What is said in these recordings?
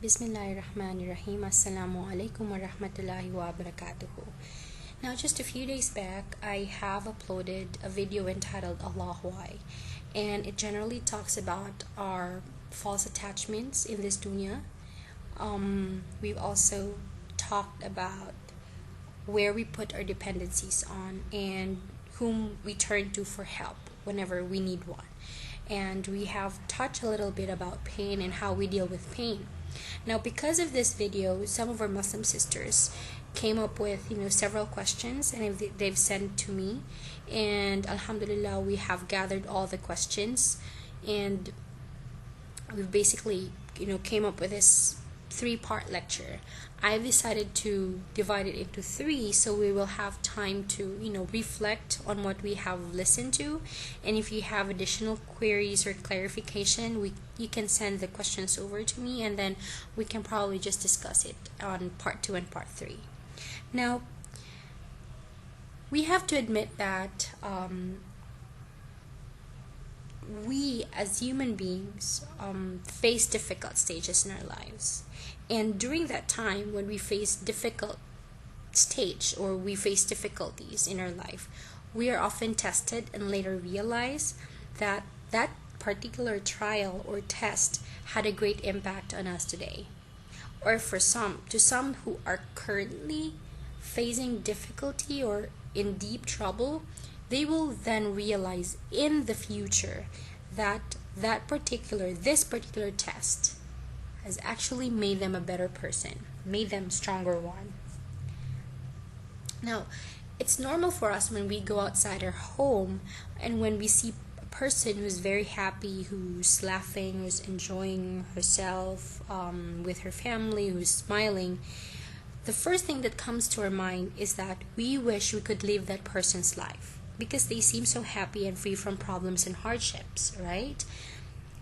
Bismillahirrahmanirrahim. Assalamu alaikum wa rahmatullahi wa barakatuhu. Now, just a few days back, I have uploaded a video entitled Allah Why, and it generally talks about our false attachments in this dunya. We've also talked about where we put our dependencies on and whom we turn to for help whenever we need one. And we have touched a little bit about pain and how we deal with pain. Now, because of this video, some of our Muslim sisters came up with several questions, and they've sent to me, and alhamdulillah, we have gathered all the questions, and we've basically came up with this 3-part lecture. I've decided to divide it into 3 so we will have time to reflect on what we have listened to, and if you have additional queries or clarification, you can send the questions over to me, and then we can probably just discuss it on part 2 and part 3. Now, we have to admit that we as human beings face difficult stages in our lives, and during that time when we face difficult stage or we face difficulties in our life, we are often tested and later realize that that particular trial or test had a great impact on us today. Or to some who are currently facing difficulty or in deep trouble, they will then realize in the future that this particular test has actually made them a better person, made them stronger one. Now, it's normal for us when we go outside our home and when we see a person who's very happy, who's laughing, who's enjoying herself with her family, who's smiling, the first thing that comes to our mind is that we wish we could live that person's life because they seem so happy and free from problems and hardships, right?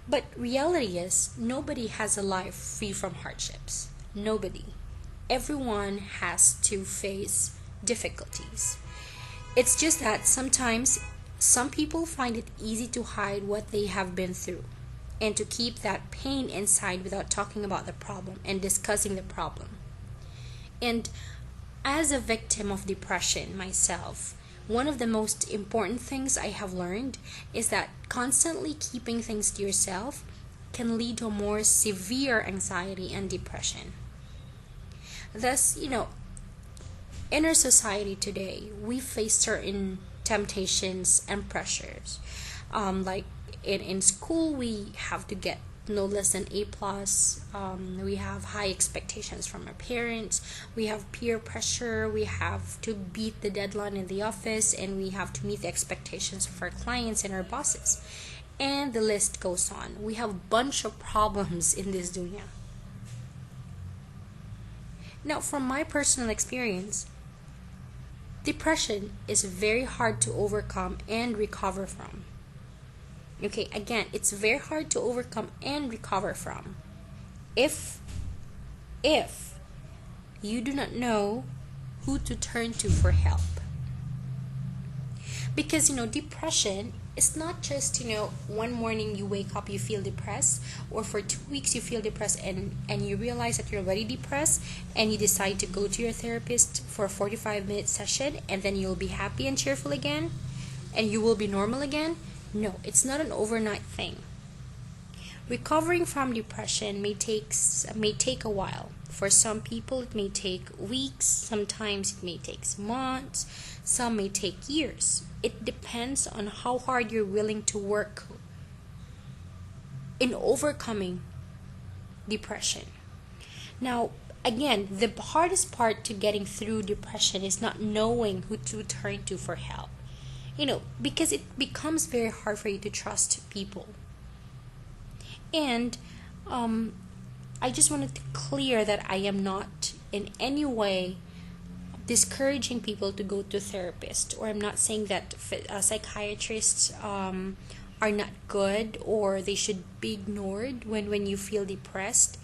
But reality is, nobody has a life free from hardships. Nobody. Everyone has to face difficulties. It's just that sometimes some people find it easy to hide what they have been through and to keep that pain inside without talking about the problem and discussing the problem. And as a victim of depression myself, one of the most important things I have learned is that constantly keeping things to yourself can lead to a more severe anxiety and depression. Thus, in our society today, we face certain temptations and pressures. Like in school, we have to get no less than A+. We have high expectations from our parents. We have peer pressure. We have to beat the deadline in the office, and we have to meet the expectations of our clients and our bosses. And the list goes on. We have a bunch of problems in this dunya. Now, from my personal experience, depression is very hard to overcome and recover from. Okay, again, it's very hard to overcome and recover from if you do not know who to turn to for help. Because depression is not just one morning you wake up, you feel depressed, or for 2 weeks you feel depressed and you realize that you're already depressed and you decide to go to your therapist for a 45-minute session, and then you'll be happy and cheerful again and you will be normal again. No, it's not an overnight thing. Recovering from depression may take a while. For some people, it may take weeks. Sometimes it may take months. Some may take years. It depends on how hard you're willing to work in overcoming depression. Now, again, the hardest part to getting through depression is not knowing who to turn to for help. Because it becomes very hard for you to trust people. And I just wanted to clear that I am not in any way discouraging people to go to therapist, or I'm not saying that psychiatrists are not good or they should be ignored when you feel depressed.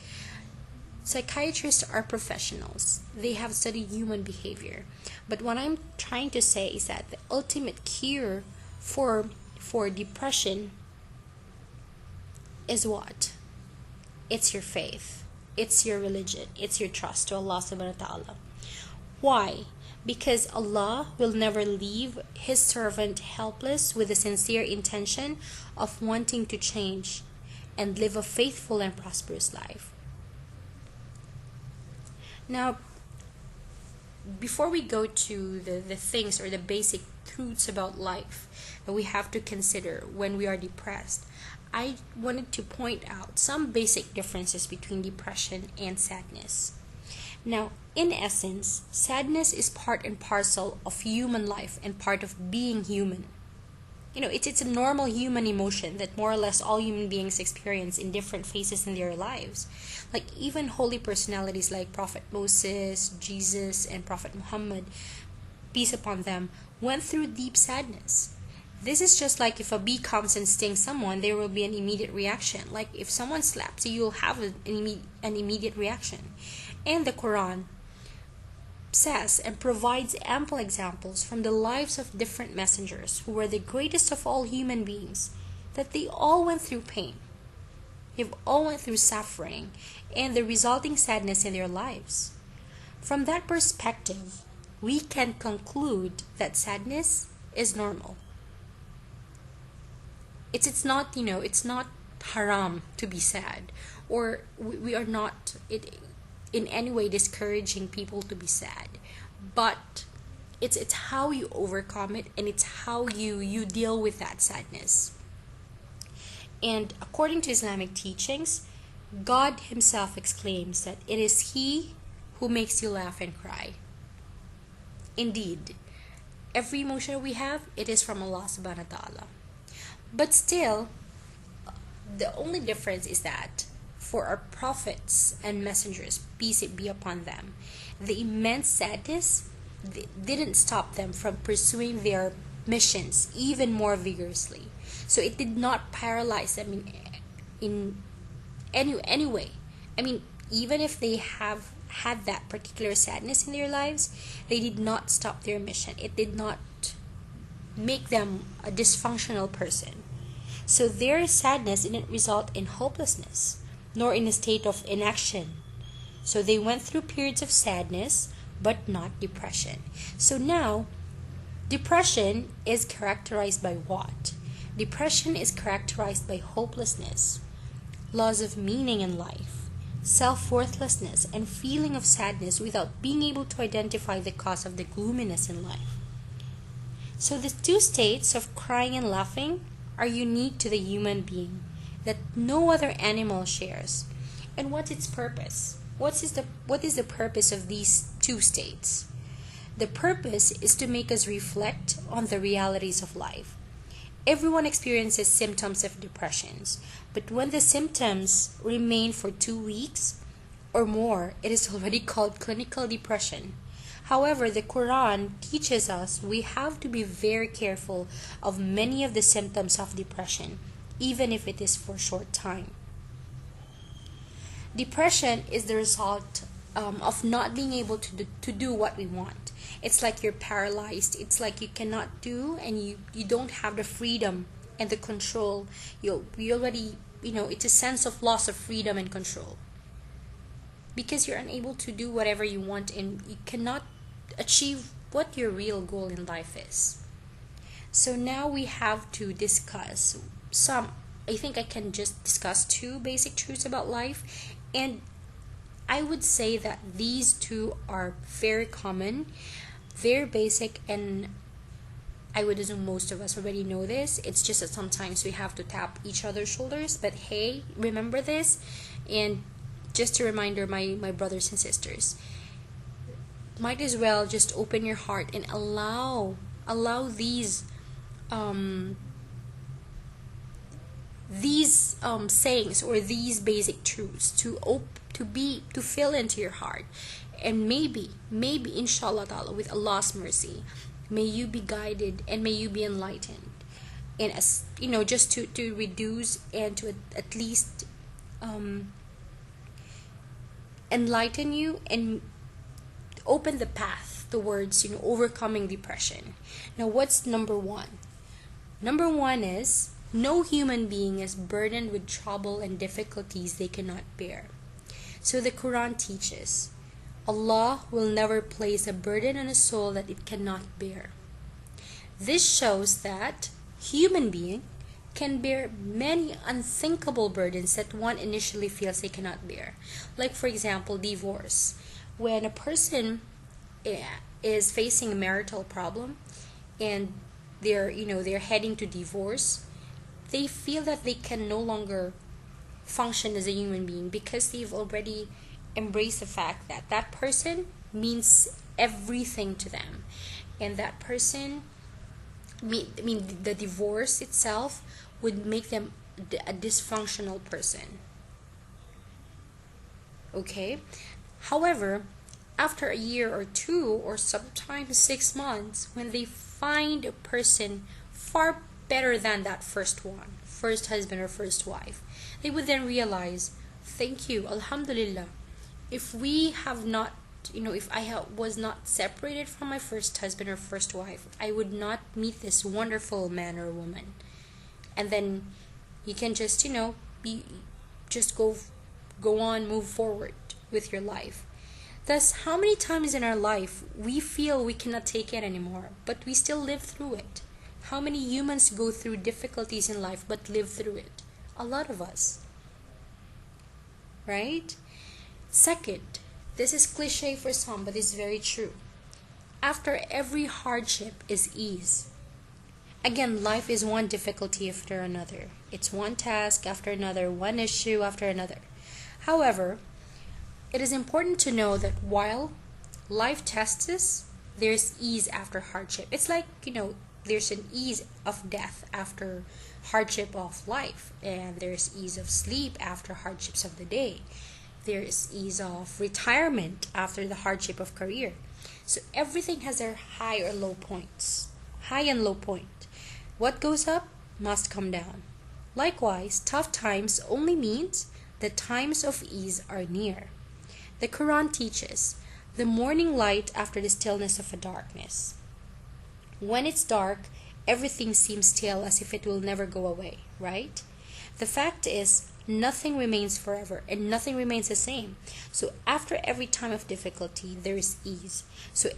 Psychiatrists are professionals. They have studied human behavior. But what I'm trying to say is that the ultimate cure for depression is what? It's your faith. it's your religion, it's your trust to Allah subhanahu wa ta'ala. Why? Because Allah will never leave His servant helpless with a sincere intention of wanting to change and live a faithful and prosperous life. Now, before we go to the things or the basic truths about life that we have to consider when we are depressed, I wanted to point out some basic differences between depression and sadness. Now, in essence, sadness is part and parcel of human life and part of being human. It's a normal human emotion that more or less all human beings experience in different phases in their lives. Like even holy personalities like Prophet Moses, Jesus, and Prophet Muhammad, peace upon them, went through deep sadness. This is just like if a bee comes and stings someone, there will be an immediate reaction. Like if someone slaps you, you'll have an immediate reaction. And the Quran says and provides ample examples from the lives of different messengers who were the greatest of all human beings, that they all went through pain. They've all went through suffering and the resulting sadness in their lives. From that perspective, we can conclude that sadness is normal. It's not haram to be sad, or we are not in any way discouraging people to be sad, but it's how you overcome it, and it's how you deal with that sadness. And according to Islamic teachings, God Himself exclaims that it is He who makes you laugh and cry. Indeed, every emotion we have, it is from Allah subhanahu wa ta'ala. But still, the only difference is that for our prophets and messengers, peace be upon them, the immense sadness didn't stop them from pursuing their missions even more vigorously. So it did not paralyze them in any way. Even if they have had that particular sadness in their lives, they did not stop their mission. It did not make them a dysfunctional person. So their sadness didn't result in hopelessness, nor in a state of inaction. So they went through periods of sadness, but not depression. So now, depression is characterized by what? Depression is characterized by hopelessness, loss of meaning in life, self-worthlessness, and feeling of sadness without being able to identify the cause of the gloominess in life. So the two states of crying and laughing are unique to the human being, that no other animal shares. And what's its purpose? What is the purpose of these two states? The purpose is to make us reflect on the realities of life. Everyone experiences symptoms of depressions, but when the symptoms remain for 2 weeks or more, it is already called clinical depression. However, the Quran teaches us we have to be very careful of many of the symptoms of depression, even if it is for a short time. Depression is the result of not being able to do what we want. It's like you're paralyzed. It's like you cannot do, and you don't have the freedom and the control. We already, it's a sense of loss of freedom and control. Because you're unable to do whatever you want, and you cannot achieve what your real goal in life is. So now we have to discuss I think I can just discuss 2 basic truths about life, and I would say that these 2 are very common, very basic, and I would assume most of us already know this. It's just that sometimes we have to tap each other's shoulders, but hey, remember this. And just a reminder, my brothers and sisters, might as well just open your heart and allow these sayings or these basic truths to fill into your heart, and maybe inshallah ta'ala, with Allah's mercy, may you be guided and may you be enlightened, and as just to reduce and to at least enlighten you and open the path towards overcoming depression. Now, what's number 1? Number 1 is, no human being is burdened with trouble and difficulties they cannot bear. So the Quran teaches Allah will never place a burden on a soul that it cannot bear. This shows that human being can bear many unthinkable burdens that one initially feels they cannot bear. Like for example, divorce. When a person is facing a marital problem and they're heading to divorce, they feel that they can no longer function as a human being because they've already embraced the fact that that person means everything to them, and that person, the divorce itself would make them a dysfunctional person. Okay? However, after a year or two, or sometimes 6 months, when they find a person far better than that first husband or first wife, they would then realize, thank you, Alhamdulillah. If we have not, if I was not separated from my first husband or first wife, I would not meet this wonderful man or woman. And then you can just, just go on, move forward with your life. Thus, how many times in our life we feel we cannot take it anymore, but we still live through it? How many humans go through difficulties in life but live through it? A lot of us. Right? Second, this is cliche for some, but it's very true. After every hardship is ease. Again, life is one difficulty after another. It's one task after another, one issue after another. However, it is important to know that while life tests us, there's ease after hardship. It's like, there's an ease of death after hardship of life, and there's ease of sleep after hardships of the day. There is ease of retirement after the hardship of career. So everything has their high or low points. High and low point. What goes up must come down. Likewise, tough times only means the times of ease are near. The Quran teaches the morning light after the stillness of a darkness. When it's dark, everything seems still, as if it will never go away, right? The fact is, nothing remains forever and nothing remains the same. So after every time of difficulty, there is ease. So,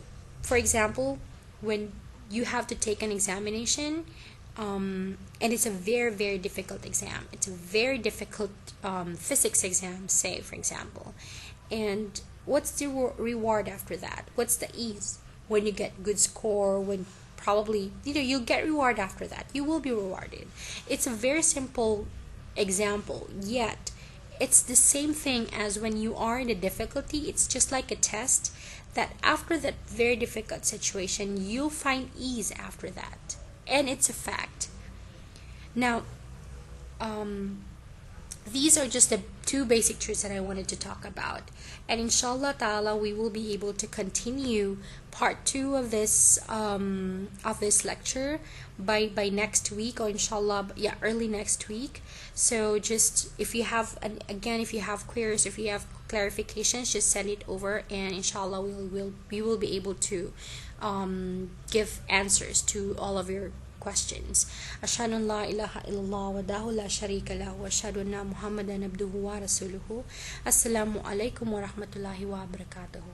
for example, when you have to take an examination, and it's a very, very difficult exam. It's a very difficult physics exam, say, for example. And what's the reward after that? What's the ease? When you get good score, when probably, you'll get reward after that. You will be rewarded. It's a very simple example, yet it's the same thing as when you are in a difficulty. It's just like a test that after that very difficult situation, you'll find ease after that. And it's a fact. Now, these are just the two basic truths that I wanted to talk about. And inshallah ta'ala, we will be able to continue part 2 of this lecture by next week, or inshallah, early next week. So just, if you have queries, if you have clarifications, just send it over, and inshallah we will be able to give answers to all of your questions. Ashhadu an la ilaha illallah wahdahu la sharika lahu wa ashhadu anna Muhammadan abduhu wa rasuluhu. Assalamu alaikum wa rahmatullahi wa barakatuhu.